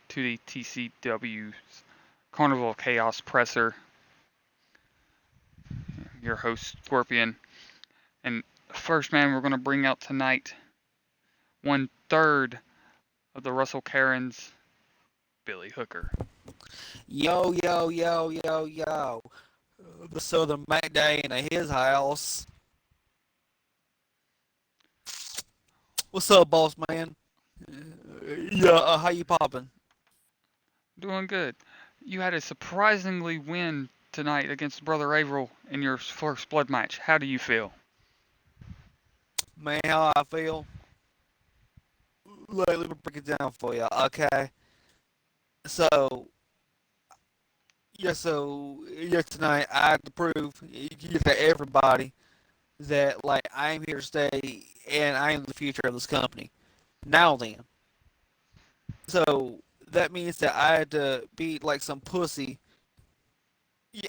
to the TCW's Carnival Chaos Presser. Your host, Scorpion. And first man we're going to bring out tonight, 1/3 of the Russell Karens, Billy Hooker. Yo, yo, yo, yo, yo. The Southern Mac Day in his house. What's up, boss man? Yeah, how you poppin'? Doing good. You had a surprisingly win tonight against Brother Averill in your first blood match. How do you feel? Man, how I feel? Let me break it down for you, okay? So, tonight I had to prove to everybody that, like, I am here to stay and I am the future of this company. Now then. So, that means that I had to be like some pussy,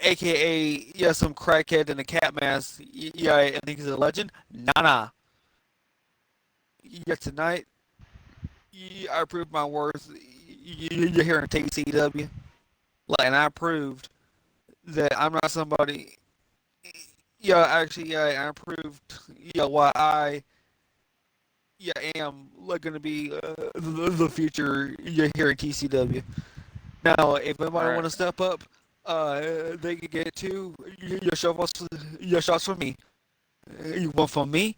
aka some crackhead in a cat mask. Yeah, I think he's a legend. Nah, nah. Yeah, tonight I proved my worth. You're here in TCW, like, and I proved that I'm not somebody. Yeah, actually, yeah, I proved why I am like gonna be the future here in TCW. Now, if All anybody want right. to step up, they can get two your shots from me. One from me.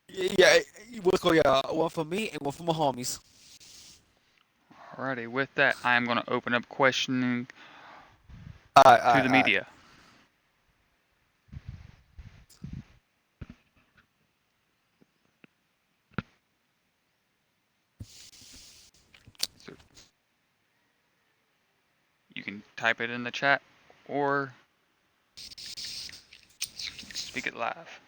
Yeah, let's go. Yeah, one from me and one from my homies. Alrighty. With that, I am going to open up questioning Alright, to the alright, media. So you can type it in the chat or speak it live.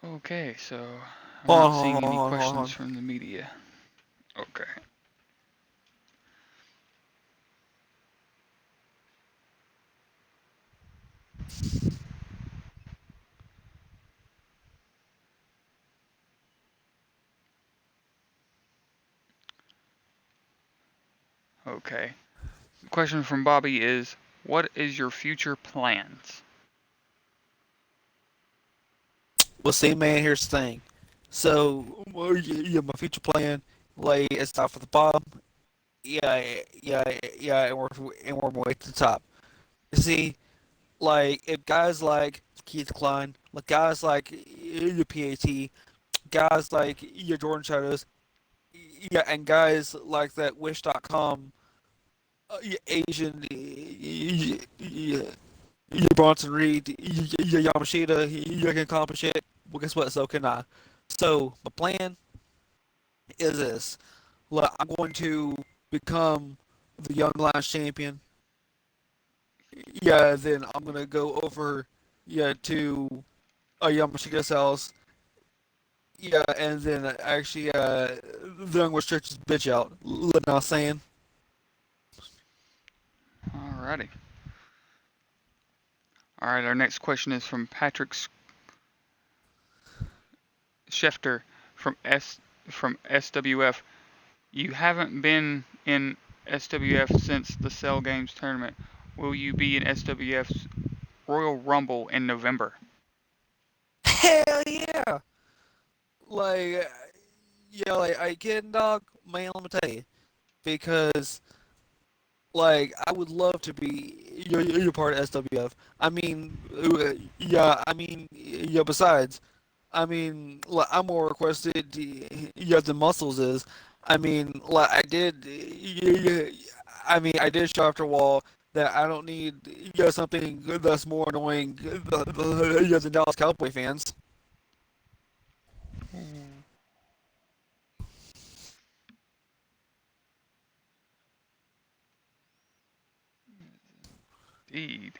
Okay, so I'm Hold on, not hold seeing on, any hold on, hold questions on. from the media. Okay. Okay. The question from Bobby is, what is your future plans? Well, see, man, here's the thing. So, well, my future plan, like, is top for the bottom. And work my way to the top. You see, like, if guys like Keith Klein, like guys like your PAT, guys like your Jordan Shadows, and guys like that Wish.com, Asian, your Bronson Reed, your Yamashita, you can accomplish it. Well, guess what? So can I. So my plan is this: look, I'm going to become the Young Lions champion. Yeah, then I'm gonna go over, to Yamashita's house. Yeah, and then actually, then I'm gonna stretch this bitch out. Now saying, Alrighty. Alright, our next question is from Patrick Schefter from SWF. You haven't been in SWF since the Cell Games tournament. Will you be in SWF's Royal Rumble in November? hell yeah! Like, like I kidding, dog, man. Let me tell you, because like I would love to be your part of SWF. I mean, Besides, I mean, like, I'm more requested. The muscles is. I mean, like I did. I did show after a wall that I don't need something that's more annoying than Dallas Cowboy fans. Indeed.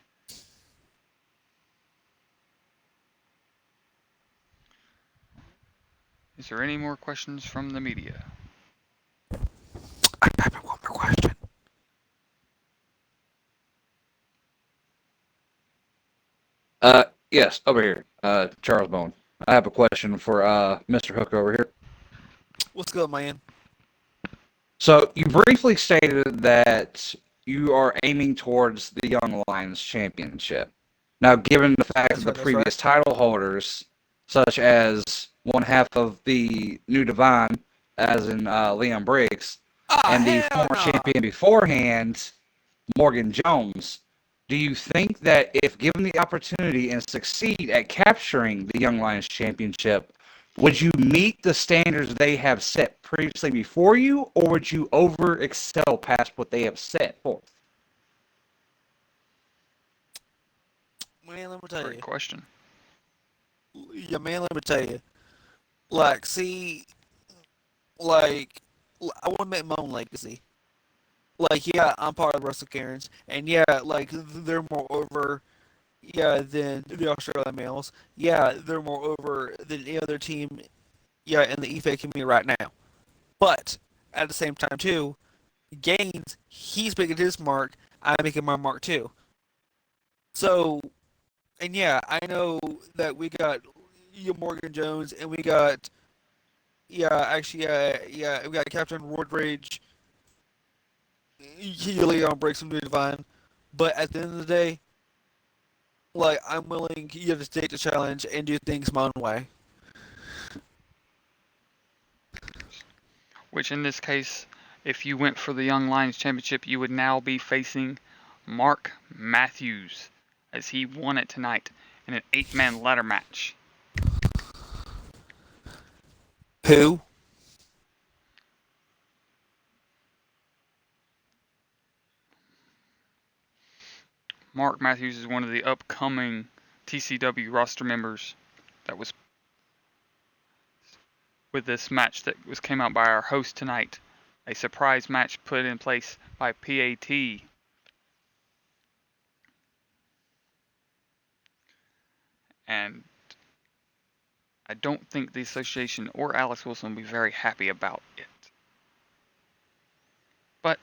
Is there any more questions from the media? I have one more question. Yes, over here. Charles Bone. I have a question for Mr. Hooker over here. What's good, man? So you briefly stated that you are aiming towards the Young Lions Championship. Now, given the fact That's that the right. That's right. previous title holders, such as one half of the New Divine, as in Leon Briggs, Ah, and the hell former no. champion beforehand, Morgan Jones, do you think that if given the opportunity and succeed at capturing the Young Lions Championship, would you meet the standards they have set previously before you, or would you over excel past what they have set forth? Man, let me tell Great you. question. Yeah, man, let me tell you. Like, see, like, I want to make my own legacy. Like, yeah, I'm part of the Russell Karens, and yeah, like, they're more over, yeah, than the Australian males. Yeah, they're more over than any other team, yeah, in the EFA community right now. But at the same time, too, Gaines, he's making his mark. I'm making my mark too. So, and yeah, I know that we got Morgan Jones, and we got we got Captain Ward Rage, Leon breaks some new divine. But at the end of the day, like I'm willing to take the challenge and do things my own way. Which in this case, if you went for the Young Lions Championship, you would now be facing Mark Matthews as he won it tonight in an 8-man ladder match. Who? Mark Matthews is one of the upcoming TCW roster members that was with this match that was came out by our host tonight. A surprise match put in place by PAT. And I don't think the association or Alex Wilson will be very happy about it. But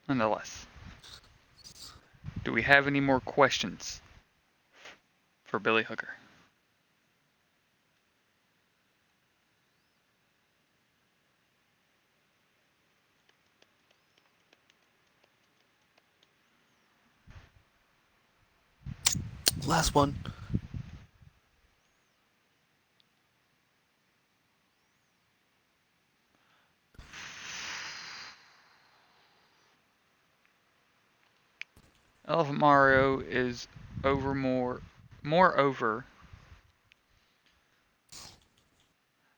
nonetheless, do we have any more questions for Billy Hooker? Last one. Elephant Mario is moreover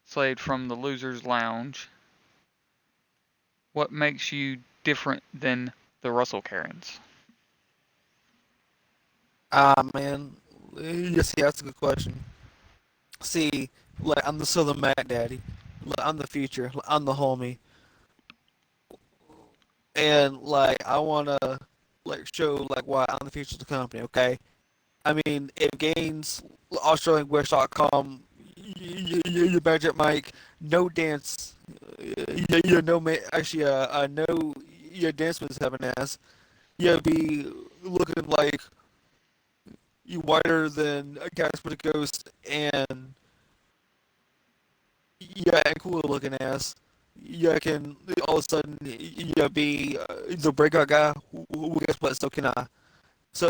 slayed from the Losers Lounge. What makes you different than the Russell Karens? Ah, man. Yes, yeah, that's a good question. See, like I'm the Southern Mac Daddy. Like, I'm the future. Like, I'm the homie. And like I wanna like show like why I'm the future of the company. Okay. I mean, if Gaines, AustralianWish.com, your budget Mike, no dance, no actually no your dance moves have an ass. You be looking like you whiter than a Casper the Ghost and yeah, and cooler looking ass. You can all of a sudden you be the breakout guy. Who guess what? So can I. So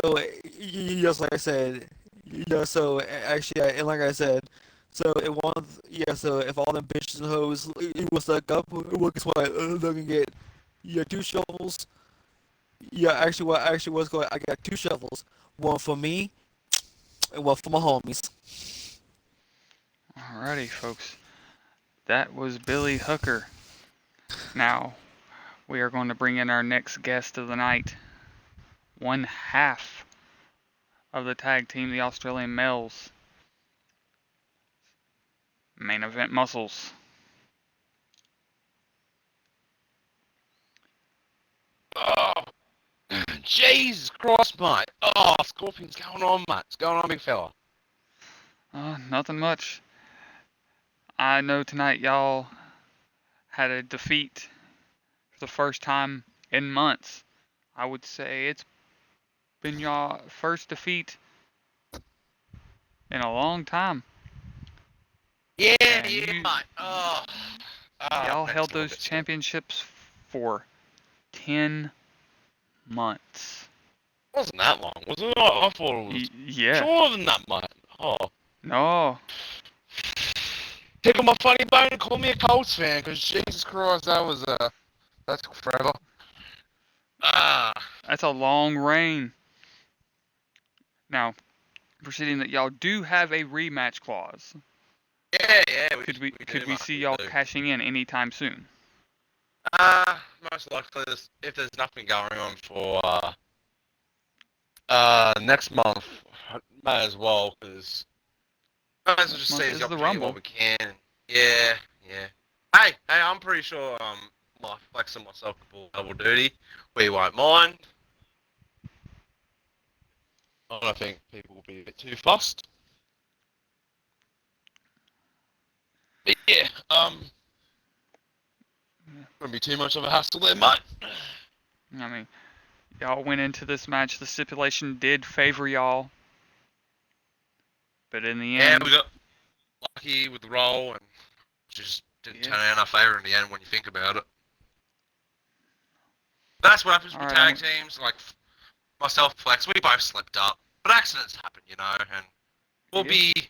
just like I said, So actually, and like I said, so if so if all them bitches and hoes was stuck up, well, guess what? They're gonna get two shovels. Yeah, actually what's going? I got two shovels, one for me and one for my homies. Alrighty, folks. That was Billy Hooker. Now, we are going to bring in our next guest of the night. One half of the tag team, the Australian males. Main event muscles. Oh, Jesus Christ, mate. Oh, Scorpion's going on, mate. What's going on, big fella? Nothing much. I know tonight y'all had a defeat for the first time in months. I would say it's been y'all first defeat in a long time. Yeah, And yeah, mate. y'all Makes held me a little those bit sore. championships for 10 months. Wasn't that long, was it? I thought it was Yeah. shorter than that, mate. Oh. No. Tickle my funny bone and call me a Colts fan, because Jesus Christ, that's forever. Ah. That's a long reign. Now, proceeding that y'all do have a rematch clause. Yeah, Could we we could do, we mate, see we y'all do. cashing in anytime soon? Most likely, if there's nothing going on for, next month, might as well, because might as well Next just month seize the is the opportunity while Rumble. we can. Yeah, yeah. Hey, I'm pretty sure, my Flex and myself can pull double duty. We won't mind. I don't think people will be a bit too fussed. But yeah, won't be too much of a hassle there, mate. I mean, y'all went into this match. The stipulation did favor y'all, but in the Yeah, we end, got lucky with the roll and just didn't yeah. turn out in our favour in the end when you think about it. That's what happens All with right. tag teams. Like myself, Flex, we both slipped up, but accidents happen, and we'll Yeah. be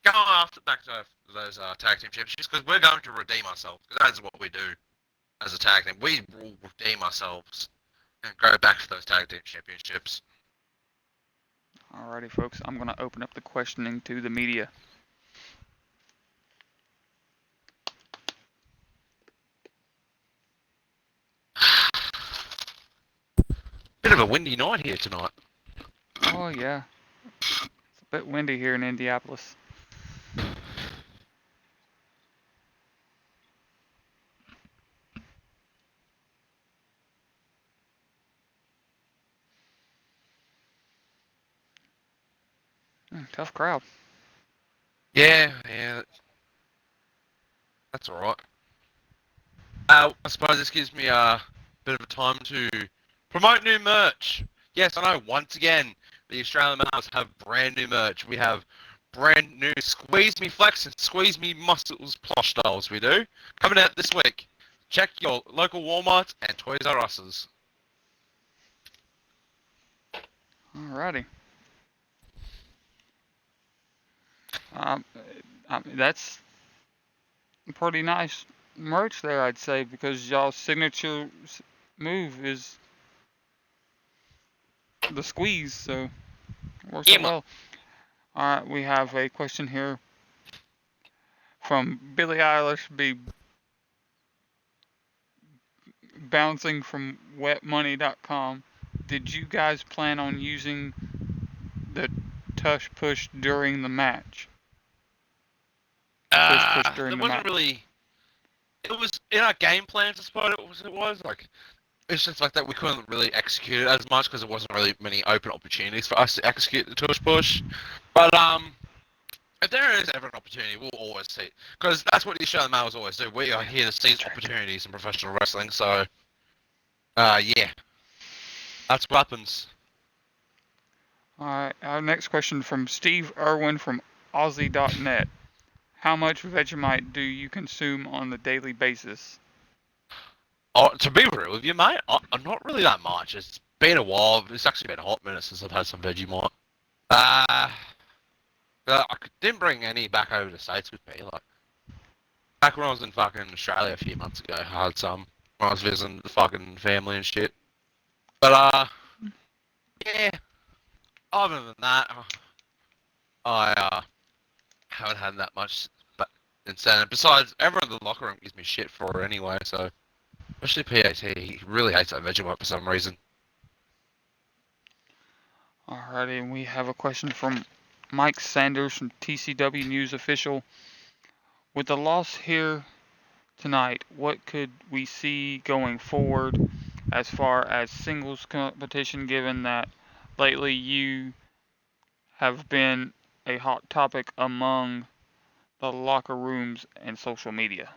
going back to those tag team championships because we're going to redeem ourselves. Because that's what we do as a tag team. We will redeem ourselves and go back to those tag team championships. Alrighty, folks. I'm gonna open up the questioning to the media. Bit of a windy night here tonight. Oh yeah, it's a bit windy here in Indianapolis. Tough crowd. Yeah, that's alright. I suppose this gives me a bit of a time to promote new merch. Yes, I know, once again, the Australian Males have brand new merch. We have brand new Squeeze Me Flex and Squeeze Me Muscles plush dolls we do. Coming out this week. Check your local Walmarts and Toys R Us's. Alrighty. Um, that's pretty nice merch there, I'd say, because y'all's signature move is the squeeze, so it works out Emma. well. Alright, we have a question here from Billie Eilish be bouncing from wetmoney.com. Did you guys plan on using the tush push during the match? Tush push There during the wasn't match. really. It was in our game plans, I suppose it was. Like, it's just like that we couldn't really execute it as much because there wasn't really many open opportunities for us to execute the tush push. But if there is ever an opportunity, we'll always see. Because that's what the Australian males always do. We are here to seize opportunities in professional wrestling. So, yeah, that's what happens. Alright, our next question from Steve Irwin from Aussie.net. How much Vegemite do you consume on a daily basis? Oh, to be real with you, mate, I'm not really that much. It's been a while. It's actually been a hot minute since I've had some Vegemite. I didn't bring any back over to the States with me. Like, back when I was in fucking Australia a few months ago, I had some when I was visiting the fucking family and shit. But, yeah, other than that, I, haven't had that much but incentive. Besides, everyone in the locker room gives me shit for it anyway, so. Especially PAT, he really hates that Vegemite for some reason. Alrighty, and we have a question from Mike Sanders from TCW News Official. With the loss here tonight, what could we see going forward as far as singles competition, given that lately you have been a hot topic among the locker rooms and social media?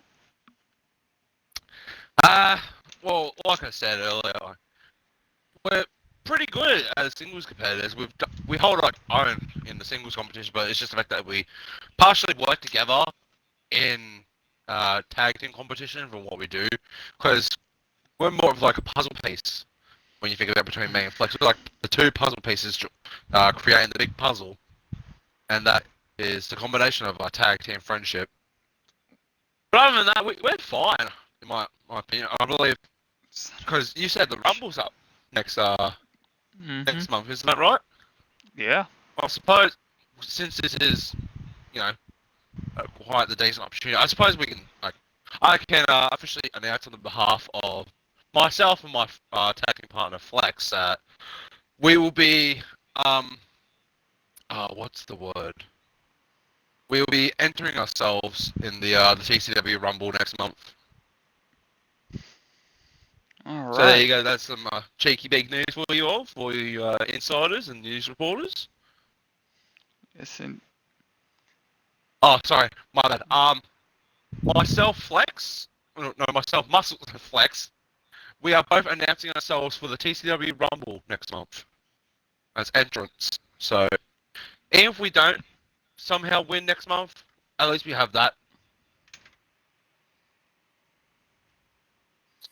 Well, like I said earlier, we're pretty good as singles competitors. We hold our own in the singles competition, but it's just the fact that we partially work together in tag team competition from what we do, because we're more of like a puzzle piece when you think about between me and Flex. We're like the two puzzle pieces creating the big puzzle, and that is the combination of our tag team friendship. But other than that, we're fine, in my opinion. I believe, because you said the Rumble's up next Mm-hmm. next month, isn't that right? Yeah. I suppose since this is, you know, quite the decent opportunity, I suppose we can I can officially announce on the behalf of myself and my tag team partner Flex that we will be what's the word? We will be entering ourselves in the TCW Rumble next month. All So there you right. go. That's some cheeky big news for you all, for you insiders and news reporters. Listen. Oh, sorry, my bad. Myself, Flex. No, myself, Muscle Flex. We are both announcing ourselves for the TCW Rumble next month as entrants. So even if we don't somehow win next month, at least we have that.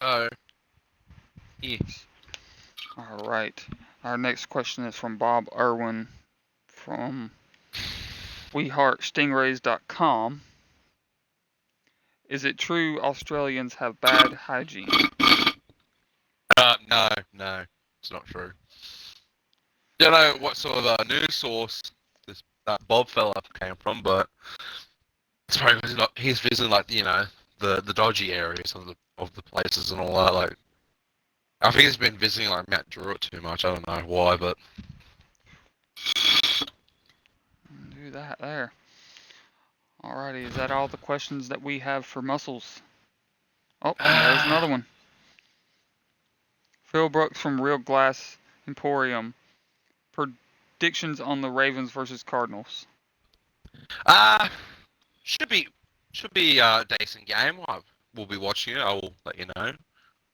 So yeah. All right. Our next question is from Bob Irwin from WeHeartStingrays.com. Is it true Australians have bad hygiene? No, it's not true. Don't know what sort of news source this that Bob fella came from, but it's probably because he's visiting like the dodgy areas of the places and all that. Like I think he's been visiting like Mount Druitt too much. I don't know why, but Do that there. Alrighty, is that all the questions that we have for Muscles? Oh, and there's another one. Phil Brooks from Real Glass Emporium. Predictions on the Ravens versus Cardinals. uh should be a decent game. We'll be watching it. I will let you know.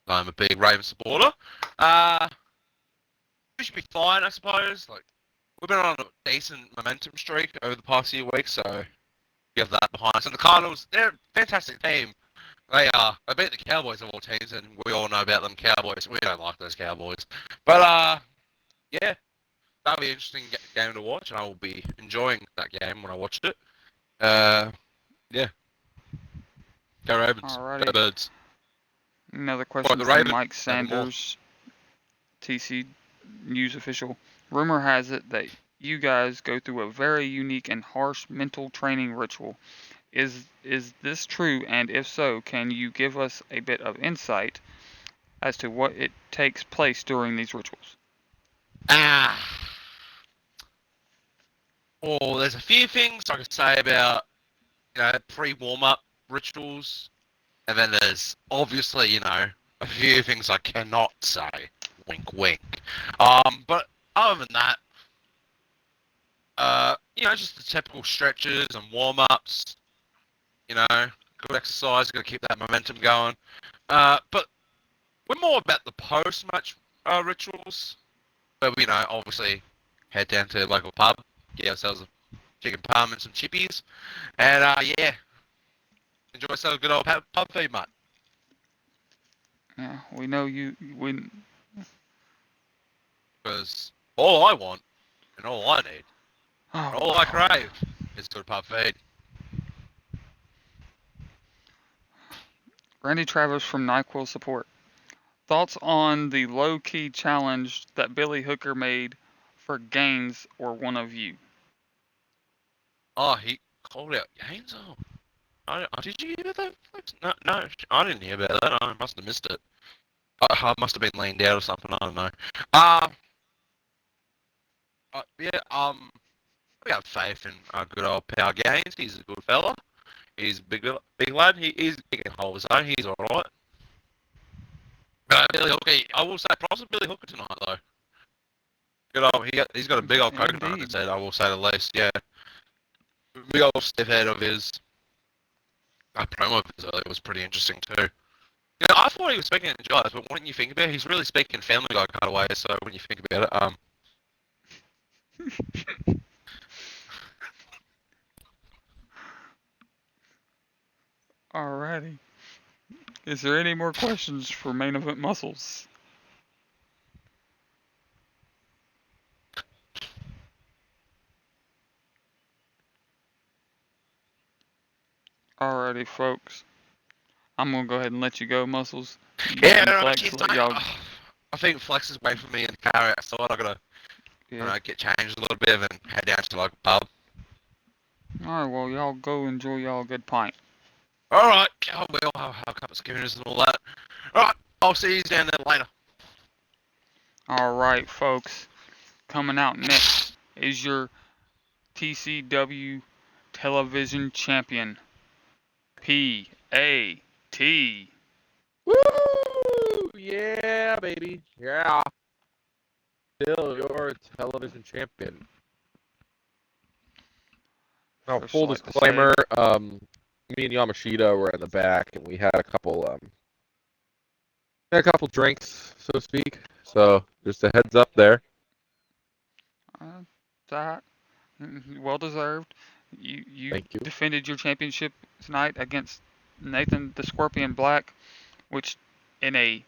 I'm a big Ravens supporter. Uh, we should be fine, I suppose. Like we've been on a decent momentum streak over the past few weeks, so we have that behind us. And the Cardinals, they're a fantastic team. They beat the Cowboys of all teams, and we all know about them Cowboys. We don't like those Cowboys, but yeah, that'll be an interesting game to watch, and I will be enjoying that game when I watched it. Yeah, go Ravens, go Alrighty. Birds. Another Well, question the from Ravens, Mike nevermore. Sanders, TC News official. Rumor has it that you guys go through a very unique and harsh mental training ritual. Is this true? And if so, can you give us a bit of insight as to what it takes place during these rituals? Ah, well, there's a few things I could say about pre-warm up rituals, and then there's obviously a few things I cannot say. Wink, wink. But other than that, just the typical stretches and warm ups. Good exercise. Got to keep that momentum going. But we're more about the post-match rituals, where we obviously head down to the local pub, get ourselves a chicken parm and some chippies, and yeah, enjoy ourselves a good old pub feed, mate. Yeah, we know you. We Because all I want and all I need and oh all I god. crave is good pub feed. Randy Travis from NyQuil Support. Thoughts on the low-key challenge that Billy Hooker made for Gaines or one of you? Oh, he called out Gaines. Oh, did you hear that? No, I didn't hear about that. I must have missed it. I must have been leaned out or something. I don't know. Uh, yeah. We have faith in our good old Power Gaines. He's a good fella. He's a big lad. He's big and hold his own. He's all right. Billy Hooker. I will say props to Billy Hooker tonight though. Good old. He's got a big old coconut in Indeed. his head. I will say the least. Yeah. Big old stiff head of his. promo of his earlier was pretty interesting too. You know, I thought he was speaking in Jaws, but when you think about it, he's really speaking Family Guy kind of way. So when you think about it, Alrighty. Is there any more questions for main event muscles? Alrighty, folks. I'm gonna go ahead and let you go, muscles. You yeah, and no, Flex, cheers, let mate. y'all. I think Flex is waiting for me in the car outside. I gotta Yeah. get changed a little bit and head down to like a pub. Alright, well, y'all go enjoy y'all a good pint. Alright, I will. I'll have a couple of schooners and all that. Alright, I'll see you down there later. Alright, folks. Coming out next is your TCW television champion, PAT. Woo! Yeah, baby. Yeah. Still your television champion. Now, First, full I'd like to disclaimer, say, me and Yamashita were in the back, and we had a couple drinks, so to speak. So, just a heads up there. that well deserved. You Thank you. defended your championship tonight against Nathan the Scorpion Black, which in a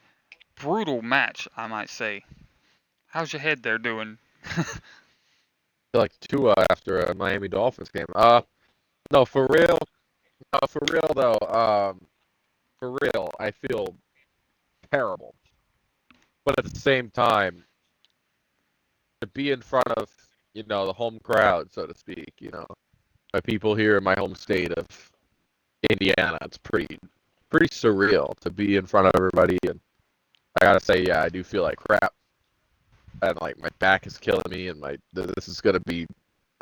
brutal match, I might say. How's your head there doing? Like Tua after a Miami Dolphins game. No, for real. For real though. For real, I feel terrible. But at the same time, to be in front of, the home crowd, so to speak, my people here in my home state of Indiana, it's pretty surreal to be in front of everybody. And I gotta say, yeah, I do feel like crap, and like my back is killing me, and this is gonna be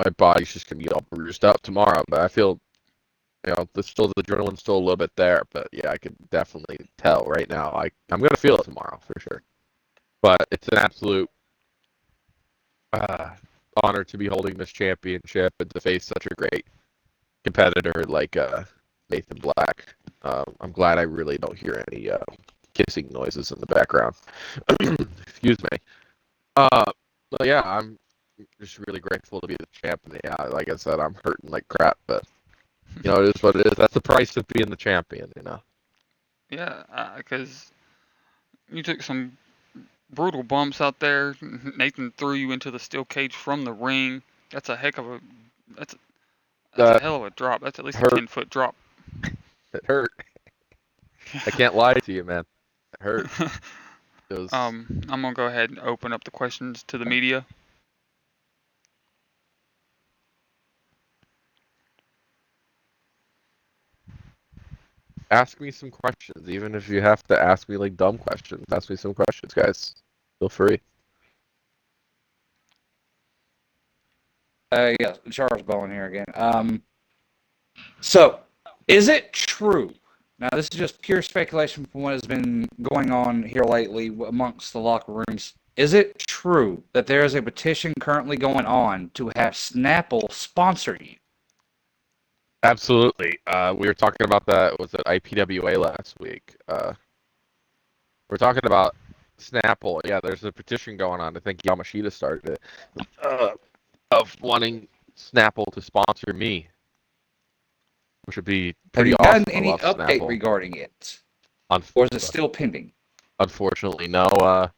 my body's just gonna be all bruised up tomorrow. But I feel, the adrenaline's still a little bit there. But yeah, I can definitely tell right now. I'm gonna feel it tomorrow for sure. But it's an absolute uh, honor to be holding this championship and to face such a great competitor like Nathan Black. I'm glad I really don't hear any kissing noises in the background. Excuse me. But yeah, I'm just really grateful to be the champ. And yeah, like I said, I'm hurting like crap, but it is what it is. That's the price of being the champion. Yeah, because you took some brutal bumps out there. Nathan threw you into the steel cage from the ring. That's a heck of a that's that's a That hell of a drop. That's at least a hurt. 10-foot drop. It hurt. I can't lie to you, man. It hurt. It was. I'm gonna go ahead and open up the questions to the media. Ask me some questions, even if you have to ask me like dumb questions. Ask me some questions, guys. Feel free. Yeah, Charles Bowen here again. So, is it true? Now, this is just pure speculation from what has been going on here lately amongst the locker rooms. Is it true that there is a petition currently going on to have Snapple sponsor you? Absolutely. We were talking about that. Was it IPWA last week? We're talking about Snapple. Yeah, there's a petition going on. I think Yamashita started it. Of wanting Snapple to sponsor me, which would be Have pretty you awesome. gotten I any love update Snapple. regarding it? Or is it still pending? Unfortunately, no. I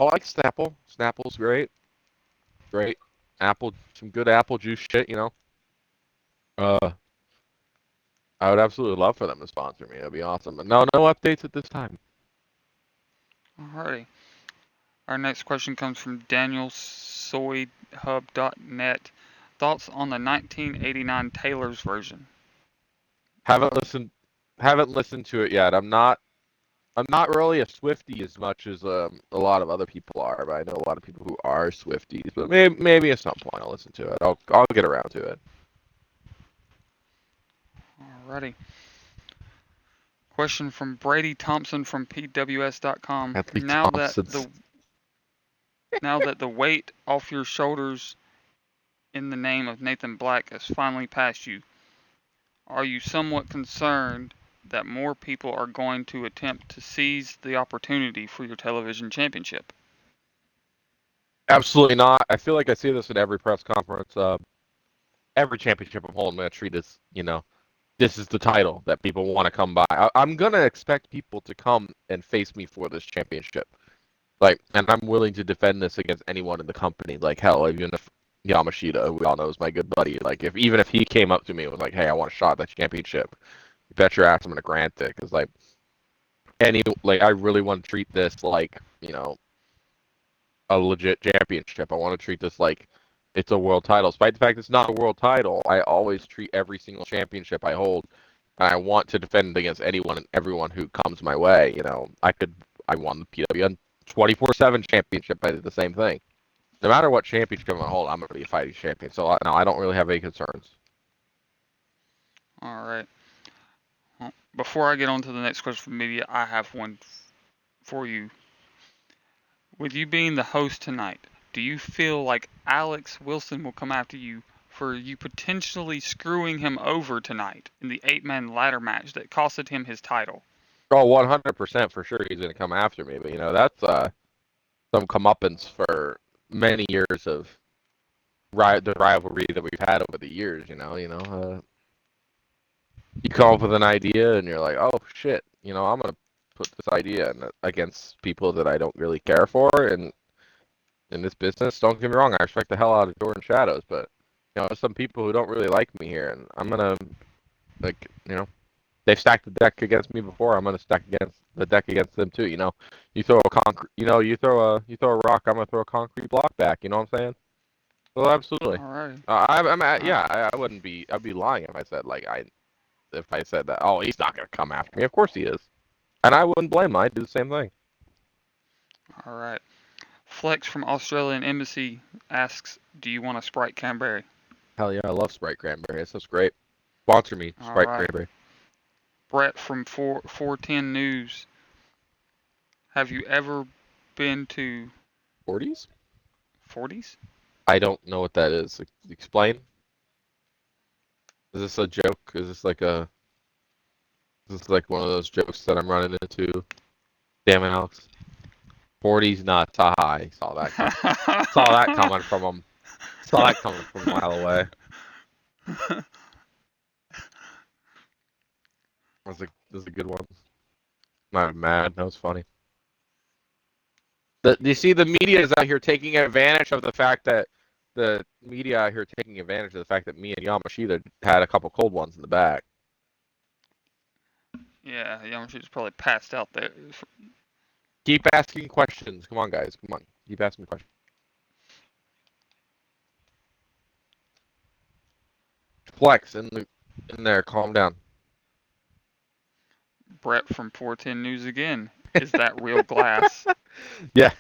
like Snapple. Snapple's great. Great. Some good apple juice shit. Uh, I would absolutely love for them to sponsor me. That'd be awesome. But no updates at this time. Alrighty. Our next question comes from Daniel SoyHub.net. Thoughts on the 1989 Taylor's version? Haven't listened to it yet. I'm not really a Swiftie as much as a lot of other people are, but I know a lot of people who are Swifties. But maybe at some point I'll listen to it. I'll get around to it. Alrighty. Question from Brady Thompson from PWS.com. Anthony Thompson. Now that the weight off your shoulders in the name of Nathan Black has finally passed you, are you somewhat concerned that more people are going to attempt to seize the opportunity for your television championship? Absolutely not. I feel like I see this in every press conference. Every championship I'm holding, I'm going to treat as, this is the title that people want to come by. I'm going to expect people to come and face me for this championship. And I'm willing to defend this against anyone in the company. Like, hell, even if Yamashita, who we all know is my good buddy, even if he came up to me and was like, hey, I want a shot at that championship, you bet your ass I'm going to grant it. Because, I really want to treat this like, a legit championship. I want to treat this like it's a world title. Despite the fact it's not a world title, I always treat every single championship I hold, and I want to defend against anyone and everyone who comes my way. I won the PWN 24/7 championship. I did the same thing. No matter what championship I hold, I'm going to be a fighting champion. So no, I don't really have any concerns. All right. Well, before I get on to the next question from media, I have one for you. With you being the host tonight, do you feel like Alex Wilson will come after you for you potentially screwing him over tonight in the 8-man ladder match that costed him his title? Oh, 100% for sure he's going to come after me. But, that's some comeuppance for many years of the rivalry that we've had over the years, you come up with an idea and you're like, oh shit, I'm gonna put this idea against people that I don't really care for, and in this business, don't get me wrong, I respect the hell out of Jordan Shadows, but there's some people who don't really like me here, and I'm gonna they've stacked the deck against me before. I'm gonna stack against the deck against them too. You throw a you throw a rock, I'm gonna throw a concrete block back. You know what I'm saying? Well, absolutely. All right. I wouldn't be. I'd be lying if I said that. Oh, he's not gonna come after me. Of course he is, and I wouldn't blame him. I'd do the same thing. All right. Flex from Australian Embassy asks, "Do you want a Sprite Cranberry?" Hell yeah, I love Sprite Cranberry. That's great. Sponsor me, All Sprite right. Cranberry. Brett from 410 News, have you ever been to 40s? 40s? I don't know what that is. Explain. Is this a joke? Is this like one of those jokes that I'm running into? Damn it, Alex. 40s nuts. Haha, I saw that coming. Saw that coming from him. Saw that coming from a mile away. This is a good one. I'm mad. That was funny. You see, the media is out here taking advantage of the fact that the media out here taking advantage of the fact that me and Yamashita had a couple cold ones in the back. Yeah, Yamashita's probably passed out there. Keep asking questions. Come on, guys. Come on. Keep asking questions. Flex in there. Calm down. Brett from 410 News again. Is that real glass? Yeah.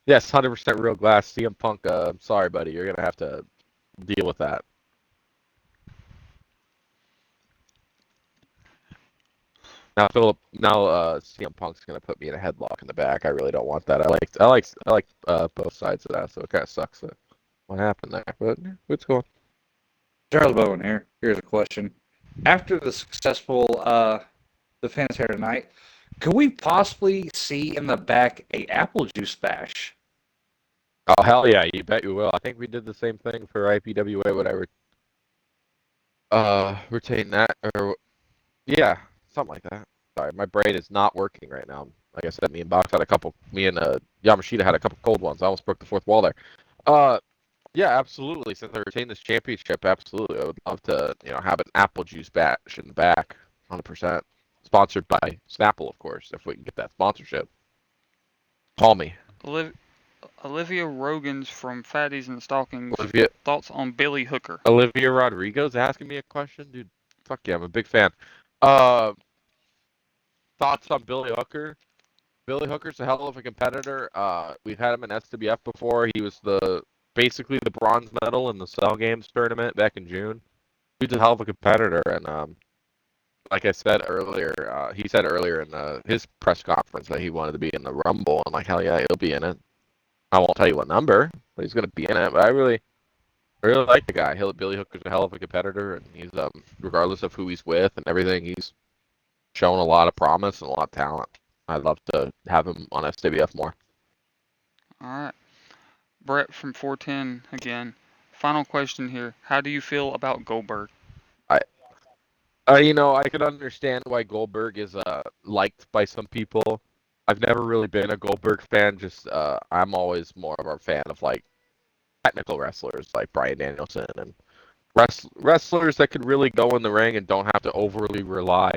Yes, 100% real glass. CM Punk, I'm sorry, buddy. You're going to have to deal with that. Now, CM Punk's going to put me in a headlock in the back. I really don't want that. I like both sides of that, so it kind of sucks that what happened there. But what's going on? Charles Bowen here. Here's a question. After the successful defense here tonight, could we possibly see in the back a apple juice bash? Oh, hell yeah, you bet you will. I think we did the same thing for IPWA, whatever. Retain that, or yeah, something like that. Sorry, my brain is not working right now. Like I said, me and Yamashita had a couple cold ones. I almost broke the fourth wall there. Yeah, absolutely. Since I retained this championship, absolutely, I would love to, have an apple juice bash in the back, 100%. Sponsored by Snapple, of course. If we can get that sponsorship, call me. Olivia Rogan's from Fatties and Stockings. Olivia, Thoughts on Billy Hooker? Olivia Rodrigo's asking me a question, dude. Fuck yeah, I'm a big fan. Thoughts on Billy Hooker? Billy Hooker's a hell of a competitor. We've had him in SWF before. He was basically the bronze medal in the Cell Games tournament back in June. He's a hell of a competitor, and like I said earlier, he said earlier in his press conference that he wanted to be in the Rumble, and like hell yeah, he'll be in it. I won't tell you what number, but he's gonna be in it. But I really like the guy. Billy Hooker's a hell of a competitor, and he's regardless of who he's with and everything, he's shown a lot of promise and a lot of talent. I'd love to have him on SWF more. All right. Brett from 410 again. Final question here. How do you feel about Goldberg? I could understand why Goldberg is liked by some people. I've never really been a Goldberg fan. Just I'm always more of a fan of like technical wrestlers like Bryan Danielson and wrestlers that could really go in the ring and don't have to overly rely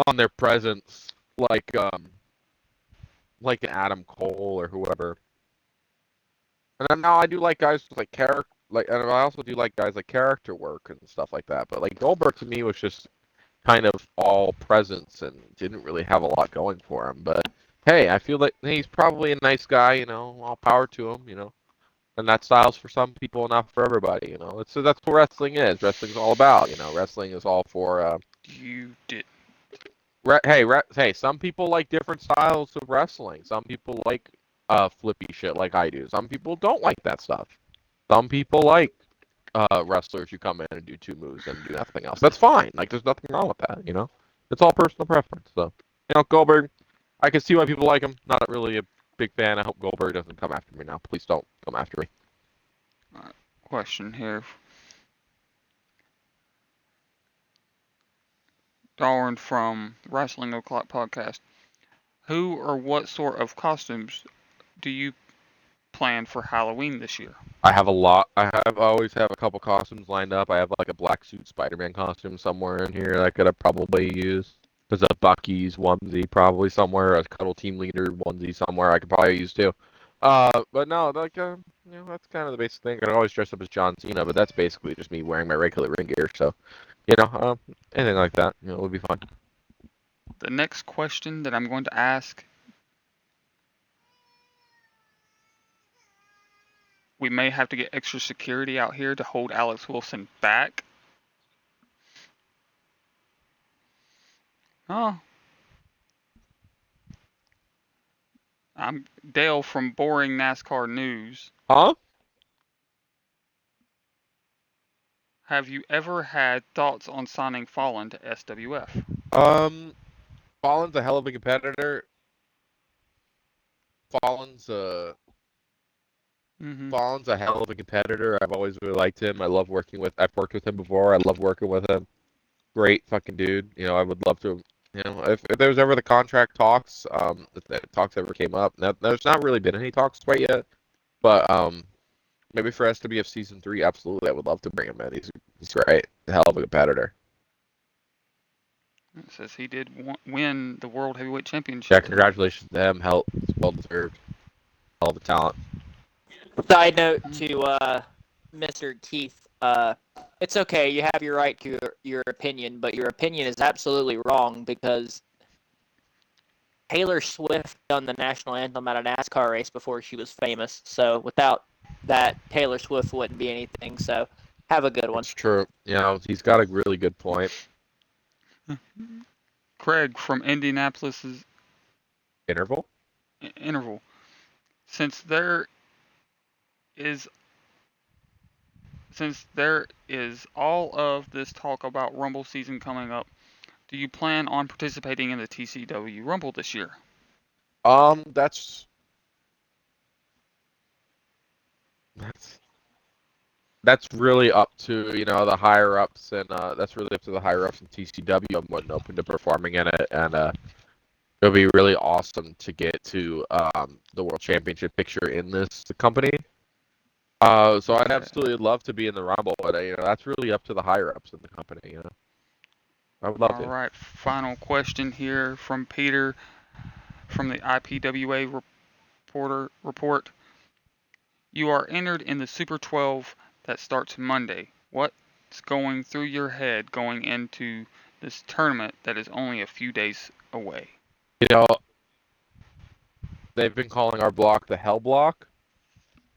on their presence, like an Adam Cole or whoever. And then now I do like guys with like character, and I also do like guys like character work and stuff like that. But like Goldberg to me was just kind of all presence and didn't really have a lot going for him. But hey, I feel like he's probably a nice guy. All power to him. And that style's for some people, not for everybody. That's what wrestling is. Wrestling's all about. Wrestling is all for. You did. Hey, some people like different styles of wrestling. Some people like flippy shit like I do. Some people don't like that stuff. Some people like wrestlers who come in and do two moves and do nothing else. That's fine. Like, there's nothing wrong with that. It's all personal preference. So, Goldberg, I can see why people like him. Not really a big fan. I hope Goldberg doesn't come after me now. Please don't come after me. Question here. Darwin from Wrestling O'Clock Podcast. Who or what sort of costumes do you plan for Halloween this year? I have a lot. I always have a couple costumes lined up. I have like a black suit Spider-Man costume somewhere in here that I could have probably used. There's a Bucky's onesie probably somewhere, a Cuddle Team Leader onesie somewhere I could probably use too. But no, like that's kind of the basic thing. I could always dress up as John Cena, but that's basically just me wearing my regular ring gear. So, anything like that, would be fun. The next question that I'm going to ask, we may have to get extra security out here to hold Alex Wilson back. Oh. I'm Dale from Boring NASCAR News. Huh? Have you ever had thoughts on signing Fallon to SWF? Fallon's a hell of a competitor. Fallon's a hell of a competitor. I've always really liked him. I've worked with him before. I love working with him. Great fucking dude. I would love to, if there was ever the contract talks, if the talks ever came up. Now, there's not really been any talks quite yet, but maybe for SWF season 3, absolutely, I would love to bring him in. He's great. A hell of a competitor. It says he did win the World Heavyweight Championship. Yeah, congratulations to him. It's well deserved. Hell of a talent. Side note to Mr. Keith, it's okay. You have your right to your opinion, but your opinion is absolutely wrong because Taylor Swift done the national anthem at a NASCAR race before she was famous. So without that, Taylor Swift wouldn't be anything. So have a good one. It's true. He's got a really good point. Craig from Indianapolis's Interval. Since there is all of this talk about Rumble season coming up, do you plan on participating in the TCW Rumble this year? That's really up to the higher ups, and that's really up to the higher ups in TCW. I'm more than open to performing in it, and it'll be really awesome to get to the World Championship picture in this company. So I'd absolutely love to be in the Rumble, but that's really up to the higher ups in the company. I would love to. All right, final question here from Peter from the IPWA report. You are entered in the Super 12 that starts Monday. What's going through your head going into this tournament that is only a few days away? They've been calling our block the Hell Block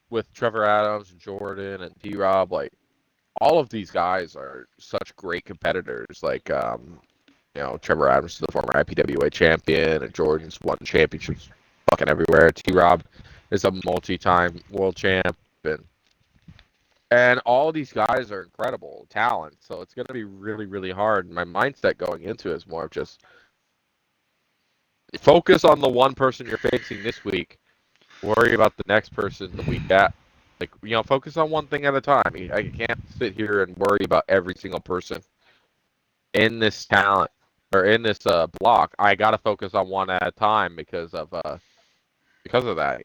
with Trevor Adams and Jordan and T-Rob. Like, all of these guys are such great competitors. Like, Trevor Adams is the former IPWA champion, and Jordan's won championships fucking everywhere. T-Rob is a multi-time world champ, and And all these guys are incredible talent, so it's going to be really, really hard. My mindset going into it is more of just focus on the one person you're facing this week. Worry about the next person the week at. Like, focus on one thing at a time. I can't sit here and worry about every single person in this talent or in this block. I got to focus on one at a time because of that.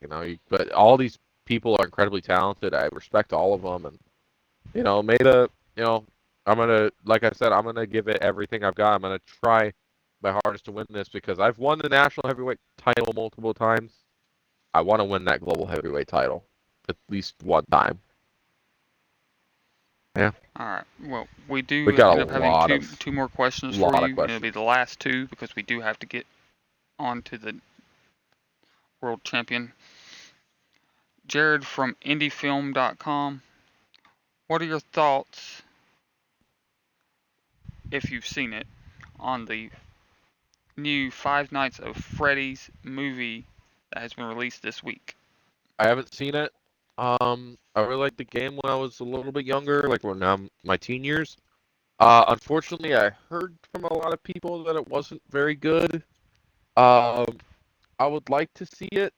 But all these people are incredibly talented. I respect all of them, and made a, I'm gonna, like I said, I'm gonna give it everything I've got. I'm gonna try my hardest to win this because I've won the national heavyweight title multiple times. I want to win that global heavyweight title at least one time. Yeah, All right. Well, we we do got end a up having lot two more questions for of you, and it'll be questions. the last two because we do have to get on to the world champion. Jared from IndieFilm.com. What are your thoughts, if you've seen it, on the new Five Nights of Freddy's movie that has been released this week? I haven't seen it. I really liked the game when I was a little bit younger, like when I'm my teen years. Unfortunately, I heard from a lot of people that it wasn't very good. Um, I would like to see it.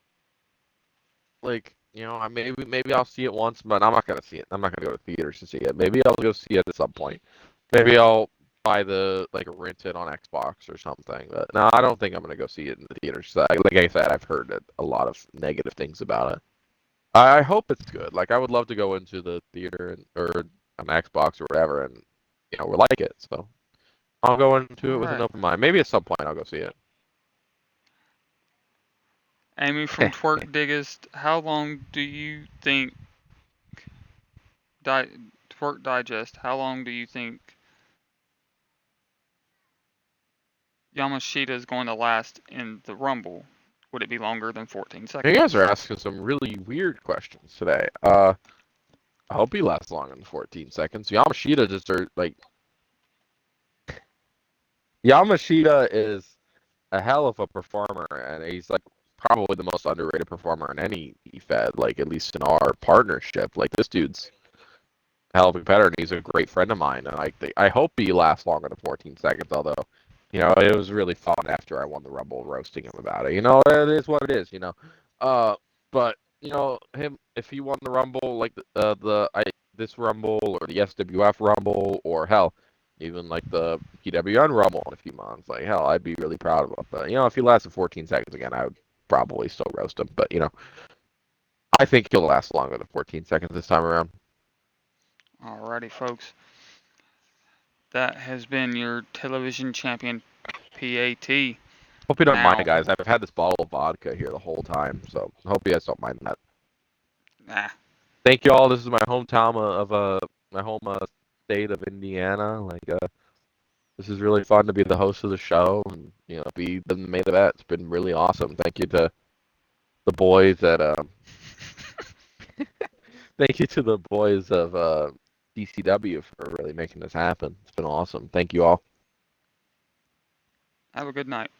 Like, I maybe I'll see it once, but I'm not gonna see it. I'm not gonna go to theaters to see it. Maybe I'll go see it at some point. Maybe I'll buy rent it on Xbox or something. But no, I don't think I'm gonna go see it in the theaters. Like I said, I've heard a lot of negative things about it. I hope it's good. Like I would love to go into the theater or on Xbox or whatever, and we like it. So I'll go into All it with an right. open mind. Maybe at some point I'll go see it. Amy from Twerk Diggest, how long do you think Twerk Digest? How long do you think Yamashita is going to last in the Rumble? Would it be longer than 14 You guys are seconds? asking some really weird questions today. I hope he lasts longer than 14 seconds. Yamashita is a hell of a performer, and he's like probably the most underrated performer in any Fed, like at least in our partnership. Like this dude's a hell of a competitor, and he's a great friend of mine. And I hope he lasts longer than 14 seconds. Although, it was really fun after I won the Rumble, roasting him about it. It is what it is. But him if he won the Rumble like this Rumble or the SWF Rumble or hell, even like the PWN Rumble in a few months, like hell, I'd be really proud of him. But if he lasted 14 seconds again, I would probably still roast him. But I think he'll last longer than 14 seconds this time around. Alrighty, folks. That has been your television champion, PAT. Hope you don't mind, Now, guys. I've had this bottle of vodka here the whole time, so hope you guys don't mind that. ah, Thank you all. This is my hometown my home state of Indiana. This is really fun to be the host of the show and be the main event. It's been really awesome. Thank you to the boys at thank you to the boys of TCW for really making this happen. It's been awesome. Thank you all. have a good night.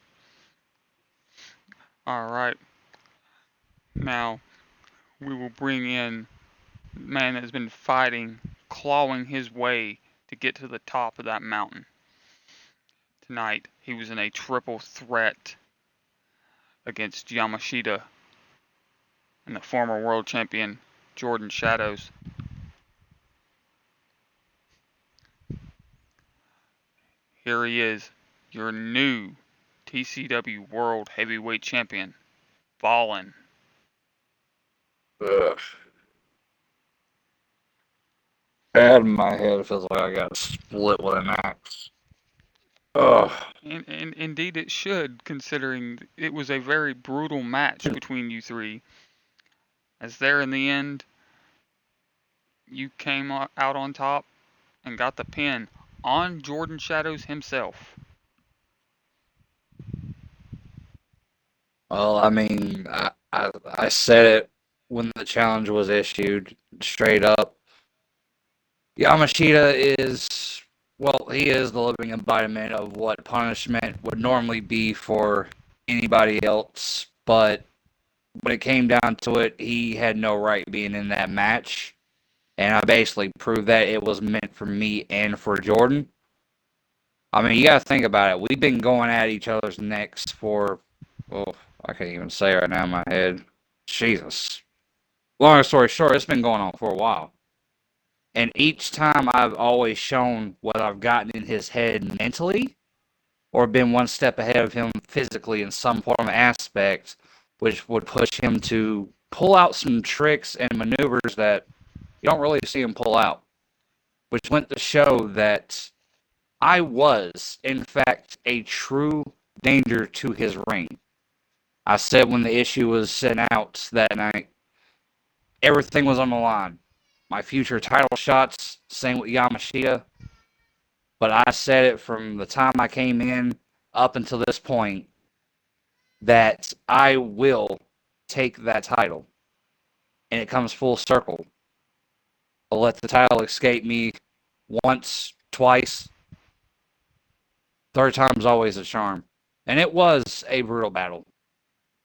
Alright, now we will bring in the man that has been fighting, clawing his way to get to the top of that mountain. Tonight, he was in a triple threat against Yamashita and the former world champion, Jordan Shadows. Here he is, your new TCW World Heavyweight Champion, Ballin. Ugh. Bad in my head. It feels like I got split with an axe. Ugh. And indeed it should, considering it was a very brutal match between you three. As there in the end, you came out on top and got the pin on Jordan Shadows himself. Well, I mean, I said it when the challenge was issued, straight up. Yamashita is, well, he is the living embodiment of what punishment would normally be for anybody else, but when it came down to it, he had no right being in that match. and I basically proved that it was meant for me and for Jordan. I mean, you got to think about it. We've been going at each other's necks for, well, I can't even say right now in my head. Jesus. Long story short, it's been going on for a while. And each time I've always shown what I've gotten in his head mentally, or been one step ahead of him physically in some form of aspect, which would push him to pull out some tricks and maneuvers that you don't really see him pull out, which went to show that I was, in fact, a true danger to his ring. I said when the issue was sent out that night, everything was on the line. My future title shots, same with Yamashita. But I said it from the time I came in up until this point that I will take that title. And it comes full circle. I'll let the title escape me once, twice. Third time's always a charm. And it was a brutal battle.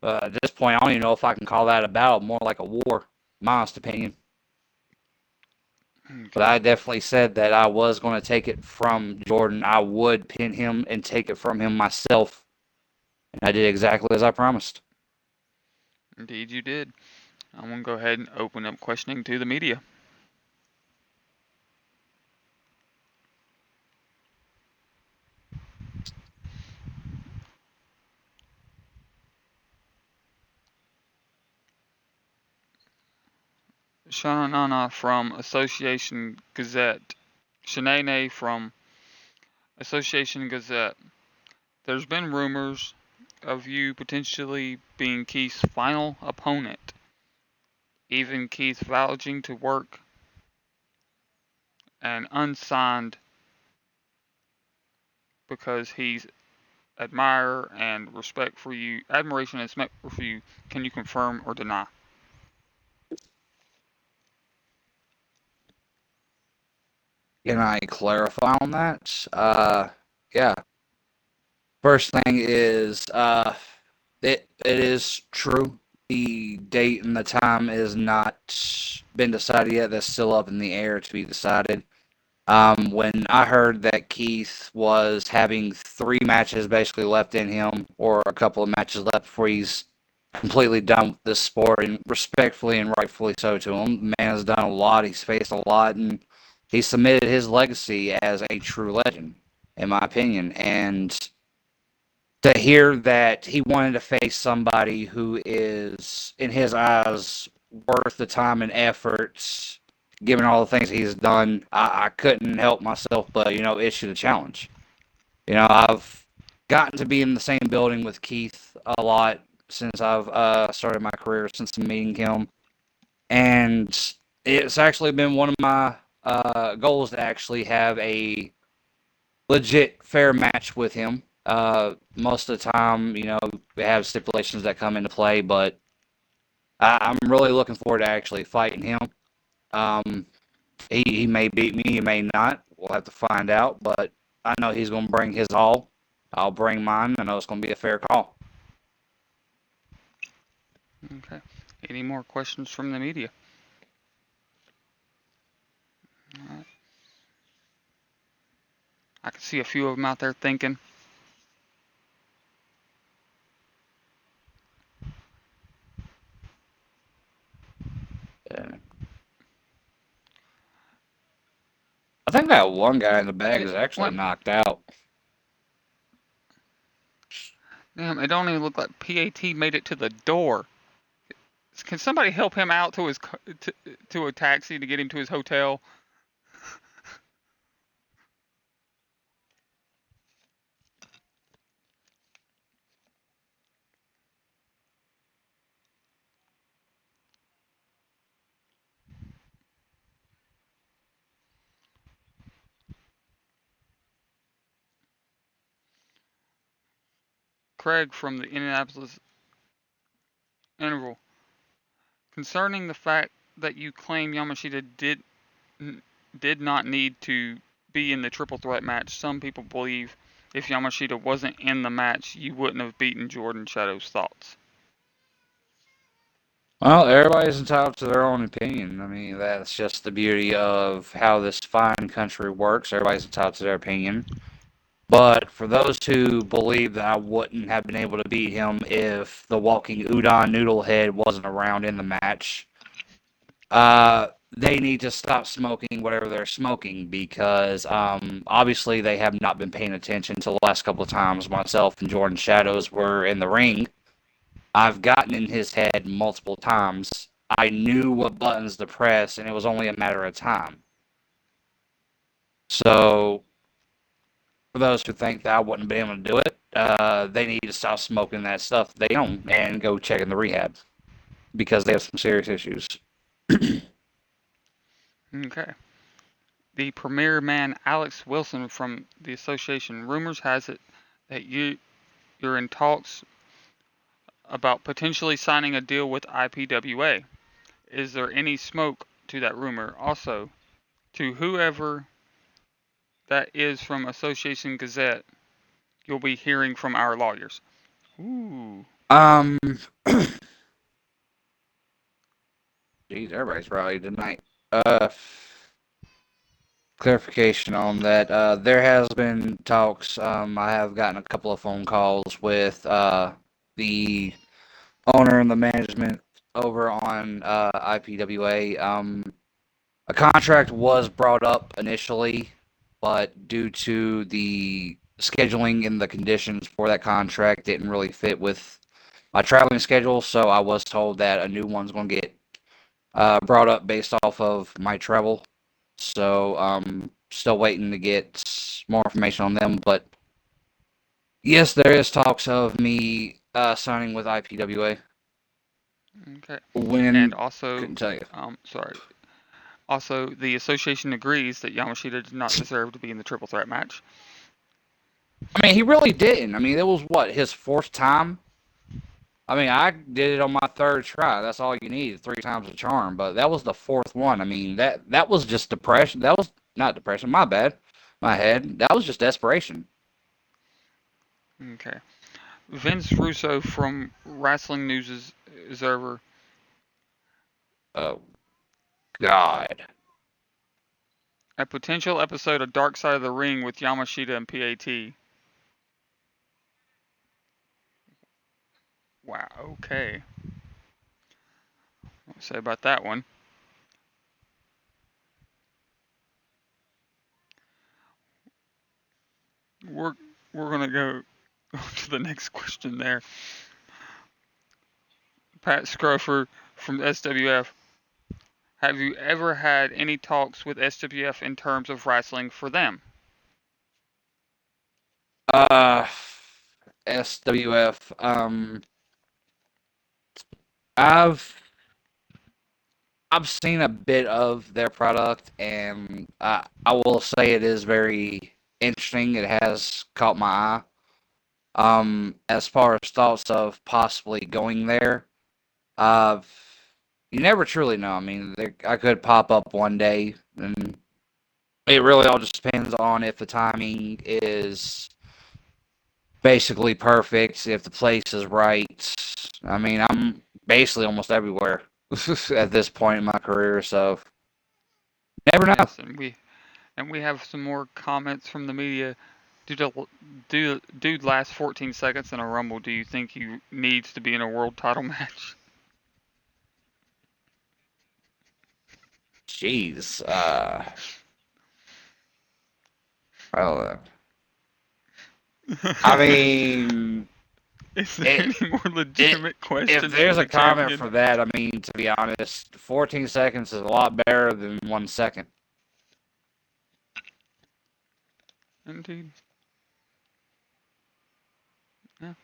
At this point, I don't even know if I can call that a battle, more like a war, my honest opinion. But I definitely said that I was going to take it from Jordan. I would pin him and take it from him myself. And I did exactly as I promised. Indeed, you did. I'm going to go ahead and open up questioning to the media. Shanana from Association Gazette. Shanae from Association Gazette. There's been rumors of you potentially being Keith's final opponent. Even Keith vouching to work an unsigned because he's admirer and respect for you, admiration and respect for you. Can you confirm or deny? Can I clarify on that? Yeah. First thing is, it is true. The date and the time is not been decided yet. That's still up in the air to be decided. When I heard that Keith was having 3 matches basically left in him, or a couple of matches left before he's completely done with this sport, and respectfully and rightfully so to him, the man has done a lot. He's faced a lot, and he submitted his legacy as a true legend, in my opinion. And to hear that he wanted to face somebody who is, in his eyes, worth the time and effort, given all the things he's done, I couldn't help myself but, issue the challenge. I've gotten to be in the same building with Keith a lot since I've started my career, since meeting him. And it's actually been one of my goals to actually have a legit fair match with him. Most of the time, we have stipulations that come into play, but I'm really looking forward to actually fighting him. Um, he may beat me, he may not. We'll have to find out, but I know he's going to bring his all. I'll bring mine. I know it's going to be a fair call. Okay. Any more questions from the media? All right. I can see a few of them out there thinking. Yeah. I think that one guy in the bag is actually knocked out. Damn, it don't even look like PAT made it to the door. Can somebody help him out to his to a taxi to get him to his hotel? Craig from the Indianapolis Interval. Concerning the fact that you claim Yamashita did not need to be in the triple threat match, some people believe if Yamashita wasn't in the match, you wouldn't have beaten Jordan. Shadow's thoughts. Well, everybody's entitled to their own opinion. I mean, that's just the beauty of how this fine country works. Everybody's entitled to their opinion. But for those who believe that I wouldn't have been able to beat him if the walking udon noodle head wasn't around in the match, they need to stop smoking whatever they're smoking because obviously they have not been paying attention to the last couple of times myself and Jordan Shadows were in the ring. I've gotten in his head multiple times. I knew what buttons to press, and it was only a matter of time. So, for those who think that I wouldn't be able to do it, they need to stop smoking that stuff they don't and go check in the rehab because they have some serious issues. Okay. The premier man Alex Wilson from the association. Rumors has it that you're in talks about potentially signing a deal with IPWA. Is there any smoke to that rumor? Also, to whoever that is from Association Gazette, you'll be hearing from our lawyers. Ooh. Um, Geez, everybody's rallied tonight. Clarification on that. There has been talks. I have gotten a couple of phone calls with the owner and the management over on IPWA. A contract was brought up initially, but due to the scheduling and the conditions for that contract didn't really fit with my traveling schedule, so I was told that a new one's going to get brought up based off of my travel. So still waiting to get more information on them. But yes, there is talks of me signing with IPWA. Okay. And When also, couldn't tell you. sorry. Also, the association agrees that Yamashita did not deserve to be in the triple threat match. I mean, he really didn't. I mean, it was what his fourth time. I mean, I did it on my third try. That's all you need, three times a charm. But that was the fourth one. I mean, that was just depression. That was not depression. My bad. My head. That was just desperation. Okay. Vince Russo from Wrestling News Observer. Oh God. A potential episode of Dark Side of the Ring with Yamashita and PAT. Wow, okay. What to say about that one? We're we're gonna go to the next question there. Pat Scrofer from SWF. Have you ever had any talks with SWF in terms of wrestling for them? Uh, SWF. I've I've seen a bit of their product, and I will say it is very interesting. It has caught my eye. As far as thoughts of possibly going there, uh, you never truly know. I mean, I could pop up one day, and it really all just depends on if the timing is basically perfect, if the place is right. I mean, I'm basically almost everywhere at this point in my career, so never know. Yes, and we have some more comments from the media. Dude last 14 seconds in a rumble. Do you think he needs to be in a world title match? Jeez. Well, I mean, Is there it, any more it, legitimate if questions for there's a the comment champion? for that, I mean, to be honest, 14 seconds is a lot better than 1 second. Indeed. Yeah.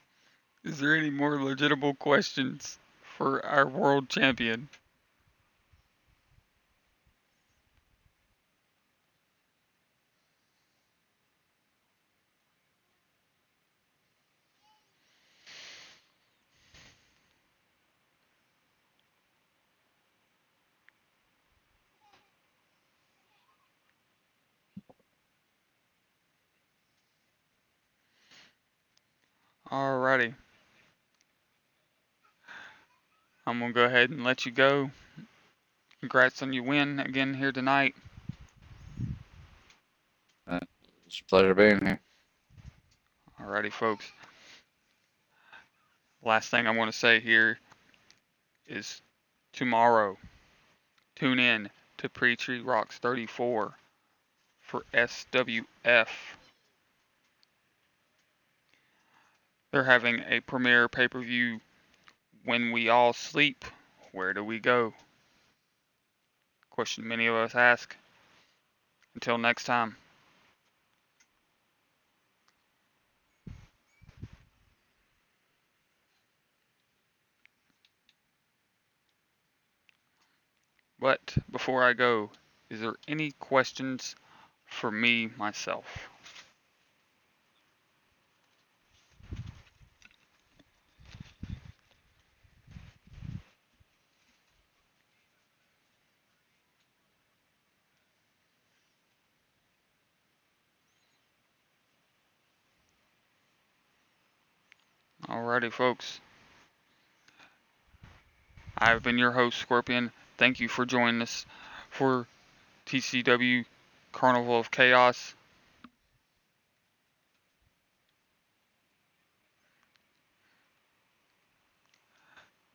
Is there any more legitimate questions for our world champion? Alrighty. I'm gonna go ahead and let you go. Congrats on your win again here tonight. It's a pleasure being here. Alrighty, folks. Last thing I want to say here is tomorrow, tune in to Pre-Tree Rocks 34 for SWF. They're having a premiere pay-per-view, When We All Sleep, Where Do We Go? Question many of us ask. Until next time. But before I go, is there any questions for me myself? Alrighty, folks. I've been your host, Scorpion. Thank you for joining us for TCW Carnival of Chaos.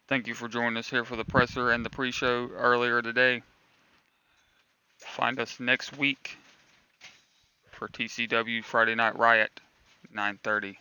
Thank you for joining us here for the presser and the pre-show earlier today. Find us next week for TCW Friday Night Riot, 9:30.